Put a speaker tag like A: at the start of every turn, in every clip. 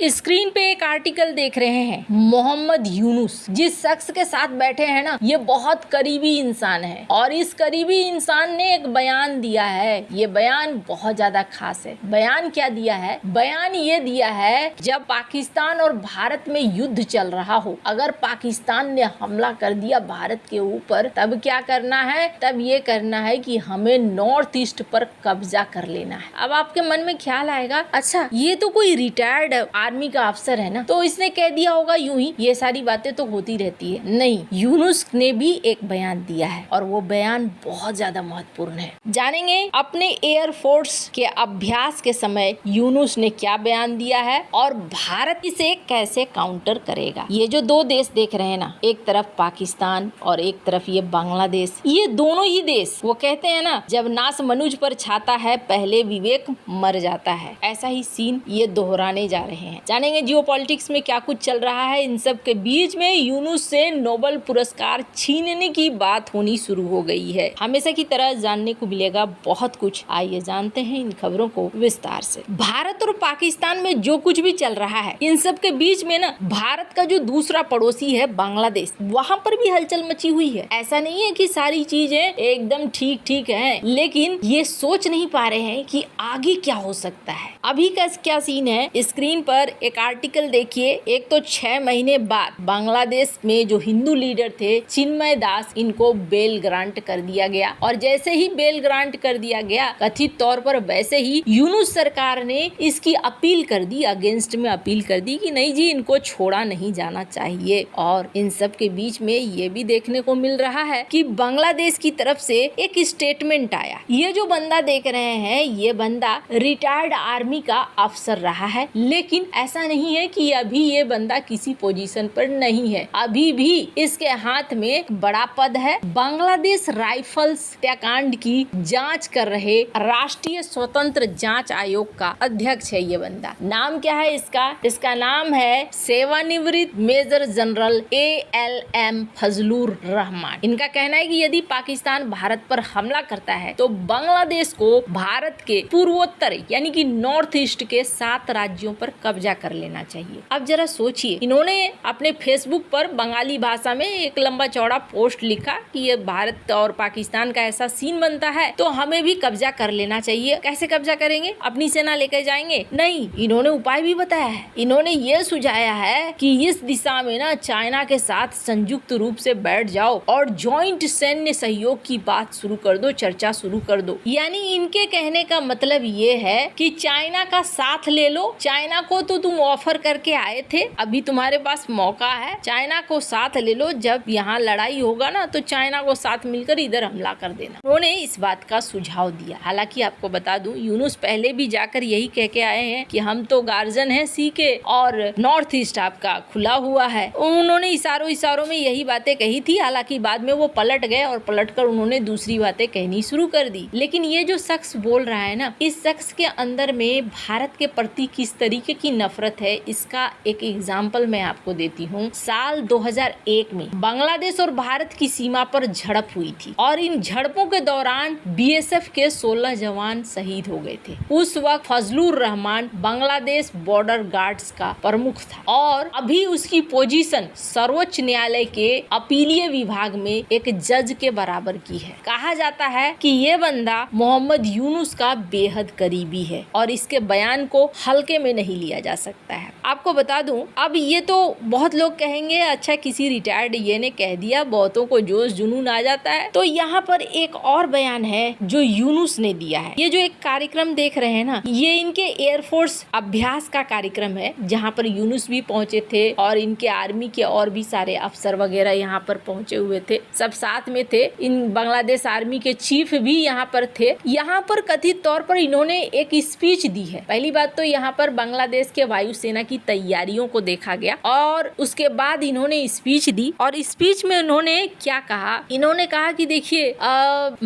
A: Screen पे एक article देख रहे हैं। मोहम्मद यूनुस जिस शख्स के साथ बैठे हैं ना, ये बहुत करीबी इंसान है और इस करीबी इंसान ने एक बयान दिया है। ये बयान बहुत ज्यादा खास है। बयान क्या दिया है? बयान ये दिया है, जब पाकिस्तान और भारत में युद्ध चल रहा हो, अगर पाकिस्तान ने हमला कर दिया भारत के ऊपर, तब क्या करना है? तब ये करना है कि हमें नॉर्थ ईस्ट पर कब्जा कर लेना है। अब आपके मन में ख्याल आएगा, अच्छा ये तो कोई रिटायर्ड आर्मी का अफसर है ना, तो इसने कह दिया होगा यूं ही, ये सारी बातें तो होती रहती है। नहीं, यूनुस ने भी एक बयान दिया है और वो बयान बहुत ज्यादा महत्वपूर्ण है। जानेंगे अपने एयरफोर्स के अभ्यास के समय यूनुस ने क्या बयान दिया है और भारत इसे कैसे काउंटर करेगा। ये जो दो देश देख रहे हैं ना, एक तरफ पाकिस्तान और एक तरफ ये बांग्लादेश, ये दोनों ही देश, वो कहते हैं ना, जब नास मनुज पर छाता है पहले विवेक मर जाता है। ऐसा ही सीन ये दोहराने जा रहे हैं। जानेंगे जियोपॉलिटिक्स में क्या कुछ चल रहा है। इन सब के बीच में यूनुस से नोबेल पुरस्कार छीनने की बात होनी शुरू हो गई है। हमेशा की तरह जानने को मिलेगा बहुत कुछ। आइए जानते हैं इन खबरों को विस्तार से। भारत और पाकिस्तान में जो कुछ भी चल रहा है, इन सब के बीच में ना, भारत का जो दूसरा पड़ोसी है बांग्लादेश, वहाँ पर भी हलचल मची हुई है। ऐसा नहीं है कि सारी चीजें एकदम ठीक ठीक हैं, लेकिन ये सोच नहीं पा रहे हैं कि आगे क्या हो सकता है। अभी का क्या सीन है, स्क्रीन पर एक आर्टिकल देखिए। एक तो 6 महीने बाद बांग्लादेश में जो हिंदू लीडर थे चिन्मय दास, इनको बेल ग्रांट कर दिया गया और जैसे ही बेल ग्रांट कर दिया गया, कथित तौर पर वैसे ही यूनुस सरकार ने इसकी अपील कर दी, अगेंस्ट में अपील कर दी कि नहीं जी, इनको छोड़ा नहीं जाना चाहिए। और इन सब के बीच में ये भी देखने को मिल रहा है कि बांग्लादेश की तरफ से एक स्टेटमेंट आया। ये जो बंदा देख रहे हैं, ये बंदा रिटायर्ड आर्मी का अफसर रहा है, लेकिन ऐसा नहीं है कि अभी ये बंदा किसी पोजीशन पर नहीं है। अभी भी इसके हाथ में एक बड़ा पद है। बांग्लादेश राइफल्स हत्याकांड की जांच कर रहे राष्ट्रीय स्वतंत्र जांच आयोग का अध्यक्ष है ये बंदा। नाम क्या है इसका? इसका नाम है सेवानिवृत्त major general ALM Fazlur Rahman. इनका कहना है कि यदि पाकिस्तान भारत पर हमला करता है तो बांग्लादेश को भारत के पूर्वोत्तर यानी कि नॉर्थ ईस्ट के 7 राज्यों पर कब्जा कर लेना चाहिए। अब जरा सोचिए, इन्होंने अपने फेसबुक पर बंगाली भाषा में एक लंबा चौड़ा पोस्ट लिखा कि ये भारत और पाकिस्तान का ऐसा सीन बनता है तो हमें भी कब्जा कर लेना चाहिए। कैसे कब्जा करेंगे? अपनी सेना लेकर जाएंगे? नहीं, इन्होंने उपाय भी बताया है। इन्होंने ये सुझाया है कि इस दिशा में ना चाइना के साथ संयुक्त रूप से बैठ जाओ और ज्वाइंट सैन्य सहयोग की बात शुरू कर दो, चर्चा शुरू कर दो। यानी इनके कहने का मतलब ये है कि चाइना का साथ ले लो। चाइना को तो तुम ऑफर करके आए थे, अभी तुम्हारे पास मौका है, चाइना को साथ ले लो। जब यहाँ लड़ाई होगा ना तो चाइना को साथ मिलकर इधर हमला कर देना। उन्होंने इस बात का सुझाव दिया। हालांकि आपको बता दूं, यूनुस पहले भी जाकर यही कह के आए हैं कि हम तो गार्जियन हैं सी के और नॉर्थ ईस्ट आपका खुला हुआ है। उन्होंने इशारों में यही बातें कही थी। हालांकि बाद में वो पलट गए और पलटकर उन्होंने दूसरी बातें कहनी शुरू कर दी। लेकिन ये जो शख्स बोल रहा है ना, इस शख्स के अंदर में भारत के प्रति किस तरीके की नफरत है, इसका एक एग्जाम्पल मैं आपको देती हूँ। साल 2001 में बांग्लादेश और भारत की सीमा पर झड़प हुई थी और इन झड़पों के दौरान BSF के 16 जवान शहीद हो गए थे। उस वक्त फजलुर रहमान बांग्लादेश बॉर्डर गार्ड्स का प्रमुख था और अभी उसकी पोजीशन सर्वोच्च न्यायालय के अपीलीय विभाग में एक जज के बराबर की है। कहा जाता है कि ये बंदा मोहम्मद यूनुस का बेहद करीबी है और इसके बयान को हल्के में नहीं लिया जा सकता है। आपको बता दूं, अब ये तो बहुत लोग कहेंगे अच्छा किसी रिटायर्ड ये ने कह दिया, बहुतों को जोश जुनून आ जाता है। तो यहाँ पर एक और बयान है जो यूनुस ने दिया है। ये जो एक कार्यक्रम देख रहे हैं ना, ये इनके एयरफोर्स अभ्यास का कार्यक्रम है जहाँ पर यूनुस भी पहुंचे थे और इनके आर्मी के और भी सारे अफसर वगैरह यहाँ पर पहुंचे हुए थे, सब साथ में थे। इन बांग्लादेश आर्मी के चीफ भी यहाँ पर थे। यहाँ पर कथित तौर पर इन्होंने एक स्पीच दी है। पहली बात तो यहाँ पर बांग्लादेश के वायुसेना की तैयारियों को देखा गया और उसके बाद इन्होंने स्पीच दी और स्पीच में उन्होंने क्या कहा? इन्होंने कहा कि देखिए,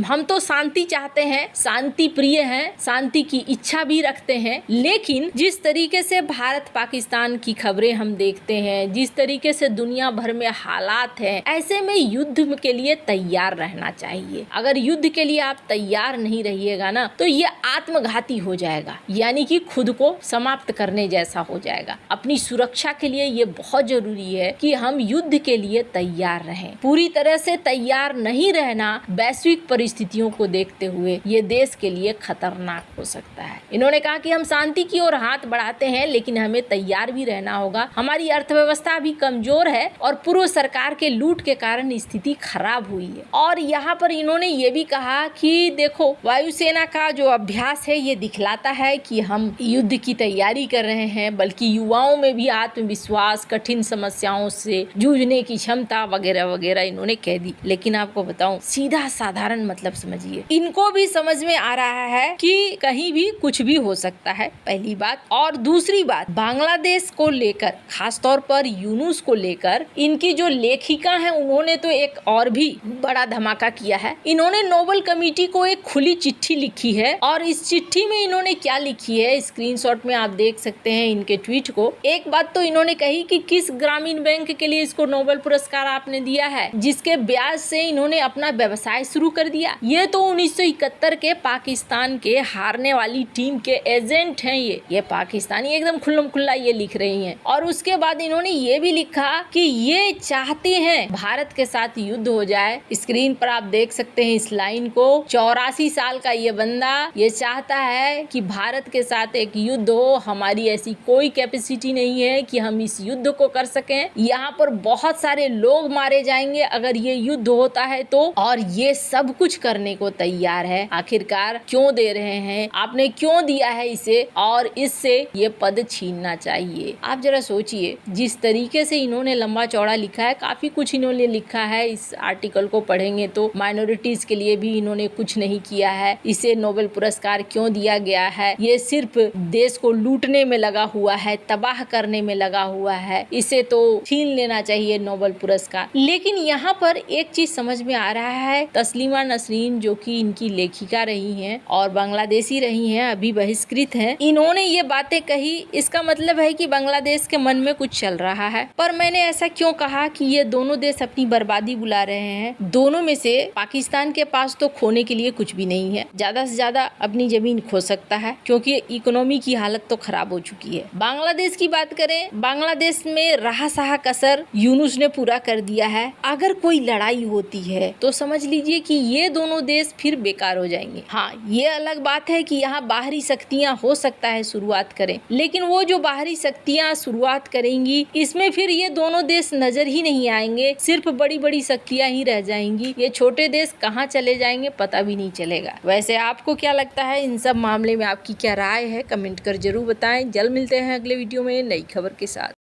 A: हम तो शांति चाहते हैं, शांति प्रिय हैं, शांति की इच्छा भी रखते हैं, लेकिन जिस तरीके से भारत पाकिस्तान की खबरें हम देखते हैं, जिस तरीके से दुनिया भर में हालात हैं, ऐसे में युद्ध के लिए तैयार रहना चाहिए। अगर युद्ध के लिए आप तैयार नहीं रहिएगा ना तो ये आत्मघाती हो जाएगा, यानी कि खुद को समाप्त करने जैसा वैसा हो जाएगा। अपनी सुरक्षा के लिए ये बहुत जरूरी है कि हम युद्ध के लिए तैयार रहें। पूरी तरह से तैयार नहीं रहना वैश्विक परिस्थितियों को देखते हुए ये देश के लिए खतरनाक हो सकता है। इन्होंने कहा कि हम शांति की ओर हाथ बढ़ाते हैं, लेकिन हमें तैयार भी रहना होगा। हमारी अर्थव्यवस्था भी कमजोर है और पूर्व सरकार के लूट के कारण स्थिति खराब हुई है। और यहाँ पर इन्होंने ये भी कहा कि देखो, वायुसेना का जो अभ्यास है ये दिखलाता है कि हम युद्ध की तैयारी कर रहे हैं, बल्कि युवाओं में भी आत्मविश्वास, कठिन समस्याओं से जूझने की क्षमता वगैरह वगैरह इन्होंने कह दी। लेकिन आपको बताऊं, सीधा साधारण मतलब समझिए, इनको भी समझ में आ रहा है कि कहीं भी कुछ भी हो सकता है, पहली बात। और दूसरी बात, बांग्लादेश को लेकर, खासतौर पर यूनुस को लेकर इनकी जो लेखिका है उन्होंने तो एक और भी बड़ा धमाका किया है। इन्होंने नोबेल कमेटी को एक खुली चिट्ठी लिखी है और इस चिट्ठी में इन्होंने क्या लिखी है, स्क्रीनशॉट में आप देख सकते हैं इनके ट्वीट को। एक बात तो इन्होंने कही कि किस ग्रामीण बैंक के लिए इसको नोबेल पुरस्कार आपने दिया है, जिसके ब्याज से इन्होंने अपना व्यवसाय शुरू कर दिया। ये तो 1971 के पाकिस्तान के हारने वाली टीम के एजेंट हैं। ये पाकिस्तानी एकदम खुल्लम खुल्ला ये लिख रही हैं। और उसके बाद इन्होंने ये भी लिखा कि ये चाहते हैं भारत के साथ युद्ध हो जाए। स्क्रीन पर आप देख सकते हैं इस लाइन को। 84 साल का ये बंदा ये चाहता है कि भारत के साथ एक युद्ध हो। हमारी ऐसी कोई कैपेसिटी नहीं है कि हम इस युद्ध को कर सकें। यहाँ पर बहुत सारे लोग मारे जाएंगे अगर ये युद्ध होता है तो, और ये सब कुछ करने को तैयार है। आखिरकार क्यों दे रहे हैं, आपने क्यों दिया है इसे, और इससे ये पद छीनना चाहिए। आप जरा सोचिए, जिस तरीके से इन्होंने लंबा चौड़ा लिखा है, काफी कुछ इन्होंने लिखा है। इस आर्टिकल को पढ़ेंगे तो माइनॉरिटीज के लिए भी इन्होंने कुछ नहीं किया है। इसे नोबेल पुरस्कार क्यों दिया गया है, ये सिर्फ देश को लूटने में लगा हुआ है, तबाह करने में लगा हुआ है, इसे तो छीन लेना चाहिए नोबेल पुरस्कार। लेकिन यहाँ पर एक चीज समझ में आ रहा है, तस्लीमा नसरीन जो कि इनकी लेखिका रही हैं और बांग्लादेशी रही हैं, अभी बहिष्कृत हैं, इन्होंने ये बातें कही। इसका मतलब है कि बांग्लादेश के मन में कुछ चल रहा है। पर मैंने ऐसा क्यों कहा कि ये दोनों देश अपनी बर्बादी बुला रहे हैं। दोनों में से पाकिस्तान के पास तो खोने के लिए कुछ भी नहीं है, ज्यादा से ज्यादा अपनी जमीन खो सकता है क्योंकि इकोनॉमी की हालत तो खराब हो चुकी है। बांग्लादेश की बात करें, बांग्लादेश में रहा सहा कसर यूनुस ने पूरा कर दिया है। अगर कोई लड़ाई होती है तो समझ लीजिए कि ये दोनों देश फिर बेकार हो जाएंगे। हाँ, ये अलग बात है कि यहाँ बाहरी शक्तियाँ हो सकता है शुरुआत करें, लेकिन वो जो बाहरी शक्तियाँ शुरुआत करेंगी इसमें फिर ये दोनों देश नजर ही नहीं आएंगे, सिर्फ बड़ी बड़ी शक्तियाँ ही रह जाएंगी। ये छोटे देश कहाँ चले जाएंगे पता भी नहीं चलेगा। वैसे आपको क्या लगता है इन सब मामले में, आपकी क्या राय है, कमेंट कर जरूर बताएं। जल्द मिलते हैं अगले वीडियो में नई खबर के साथ।